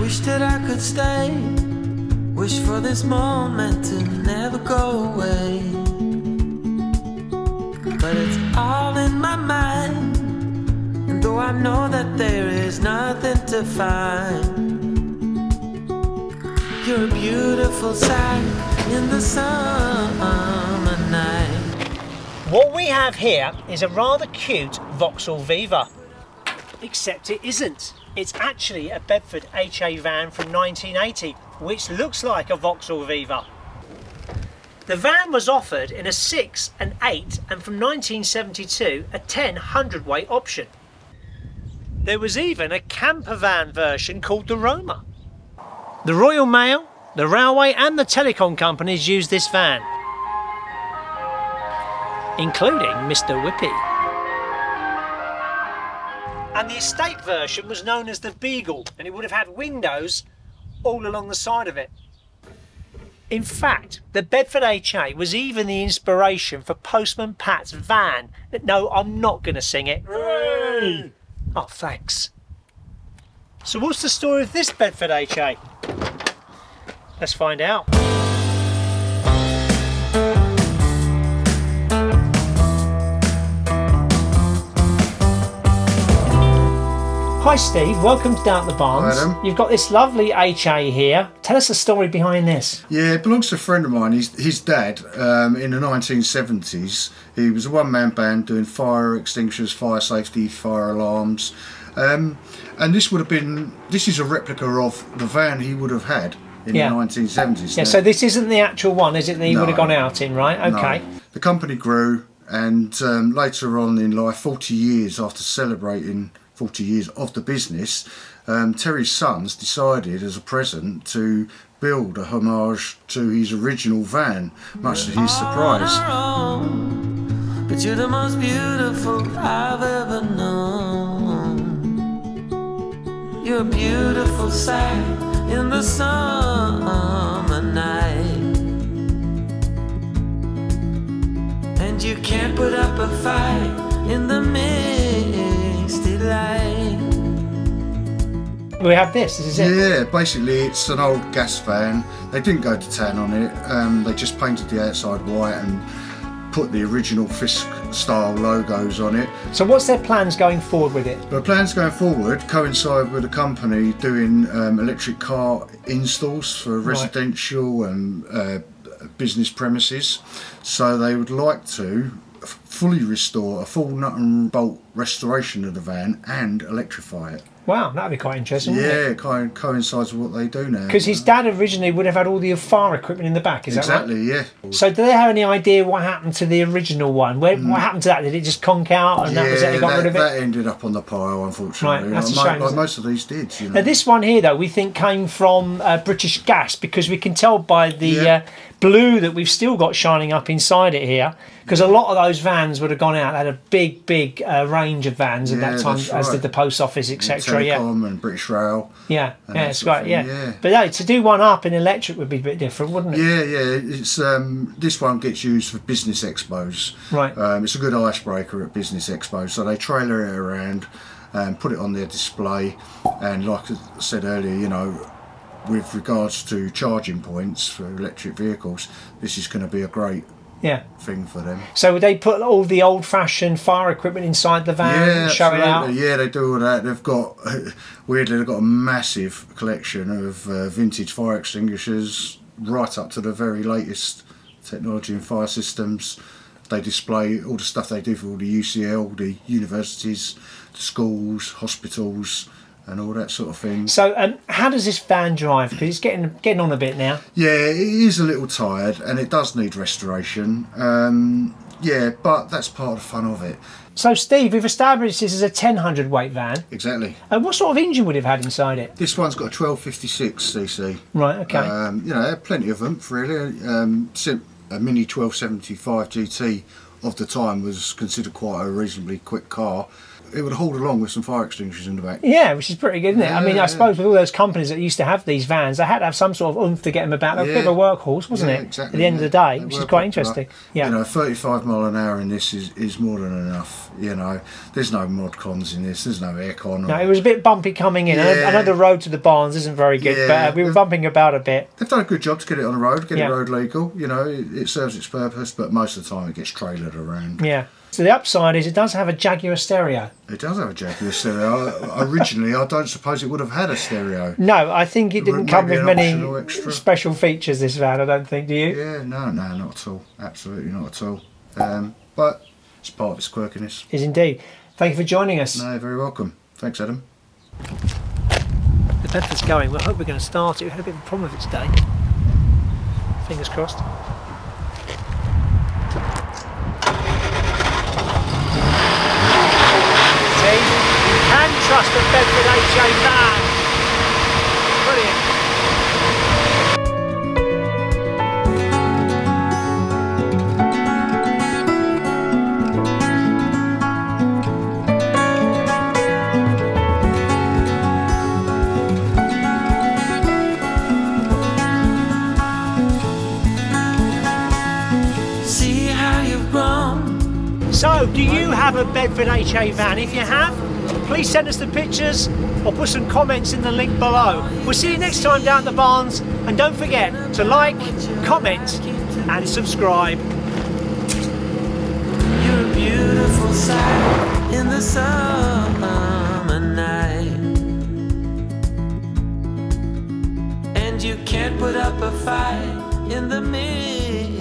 Wish that I could stay. Wish for this moment to never go away. But it's all in my mind. And though I know that there is nothing to find, you're a beautiful sight in the summer night. What we have here is a rather cute Vauxhall Viva. Except it isn't. It's actually a Bedford HA van from 1980, which looks like a Vauxhall Viva. The van was offered in a 6, an 8, and from 1972, a 10 hundredweight option. There was even a camper van version called the Roma. The Royal Mail, the railway and the telecom companies used this van, including Mr. Whippy. And the estate version was known as the Beagle, and it would have had windows all along the side of it. In fact, the Bedford HA was even the inspiration for Postman Pat's van. No, I'm not going to sing it. Hooray! Oh, thanks. So what's the story of this Bedford HA? Let's find out. Hi Steve, welcome to Down at the Barns. Hi, Adam. You've got this lovely HA here. Tell us the story behind this. Yeah, it belongs to a friend of mine. His dad, in the 1970s, he was a one-man band doing fire extinguishers, fire safety, fire alarms. And this is a replica of the van he would have had in the 1970s. Yeah, so this isn't the actual one, is it, that he would have gone out in, right? Okay. No. The company grew, and later on in life, 40 years after celebrating 40 years of the business, Terry's sons decided as a present to build a homage to his original van, much to his surprise. But you're the most beautiful I've ever known. You're a beautiful sight in the summer night, and you can't put up a fight in the misty light. We have this is it? Yeah, basically it's an old gas van. They didn't go to town on it. They just painted the outside white and put the original Fisk style logos on it. So what's their plans going forward with it? The plans going forward coincide with the company doing electric car installs for residential and business premises. So they would like to fully restore a full nut and bolt restoration of the van and electrify it. Wow, that'd be quite interesting, wouldn't it? Yeah, it kind of coincides with what they do now. Because his dad originally would have had all the fire equipment in the back, is that right? Exactly, yeah. So do they have any idea what happened to the original one? What happened to that? Did it just conk out and that was it? They got rid of it? That ended up on the pile, unfortunately. Right, that's a shame. Like most of these did, you know. Now this one here, though, we think came from British Gas, because we can tell by the blue that we've still got shining up inside it here, because a lot of those vans would have gone out. They had a big range of vans at that time, as did the post office, etc. Telecom and British Rail. Yeah, it's great. Yeah, but no, to do one up in electric would be a bit different, wouldn't it? Yeah. It's this one gets used for business expos. Right. It's a good icebreaker at business expos. So they trailer it around and put it on their display. And like I said earlier, you know, with regards to charging points for electric vehicles, this is going to be a great thing for them. So would they put all the old-fashioned fire equipment inside the van and show it out? Yeah, they do all that. They've got, weirdly, they've got a massive collection of vintage fire extinguishers, right up to the very latest technology in fire systems. They display all the stuff they do for all the UCL, the universities, the schools, hospitals, and all that sort of thing. So how does this van drive? Because it's getting on a bit now. Yeah, it is a little tired and it does need restoration. But that's part of the fun of it. So Steve, we've established this as a 10 hundredweight van. Exactly. And what sort of engine would it have had inside it? This one's got a 1256 cc. Right, okay. You know, plenty of them, really. A Mini 1275 GT of the time was considered quite a reasonably quick car. it would haul along with some fire extinguishers in the back. Yeah, which is pretty good, isn't it? I mean, Yeah, I suppose with all those companies that used to have these vans, they had to have some sort of oomph to get them about. They were a bit of a workhorse, wasn't it? Exactly. At the end of the day, which is quite interesting. Yeah. You know, 35 mile an hour in this is more than enough. You know, there's no mod cons in this. There's no aircon. No, it was a bit bumpy coming in. I know the road to the barns isn't very good, but we were bumping about a bit. They've done a good job to get it on the road, get it road legal. You know, it serves its purpose, but most of the time it gets trailered around. Yeah. So the upside is it does have a Jaguar stereo. It does have a Jaguar stereo. Originally, I don't suppose it would have had a stereo. No, I think it didn't come with many special features, this van, I don't think, do you? Yeah, no, not at all. Absolutely not at all. But it's part of its quirkiness. It is indeed. Thank you for joining us. No, you're very welcome. Thanks, Adam. The Bedford's going. I hope we're going to start it. We had a bit of a problem with it today. Fingers crossed. And trust the Bedford HA van. Brilliant. See how you've grown. So, do you have a Bedford HA van? If you have, please send us the pictures or put some comments in the link below. We'll see you next time down at the barns, and don't forget to like, comment and subscribe. You're a beautiful sight in the summer night, and you can't put up a fight in the midnight.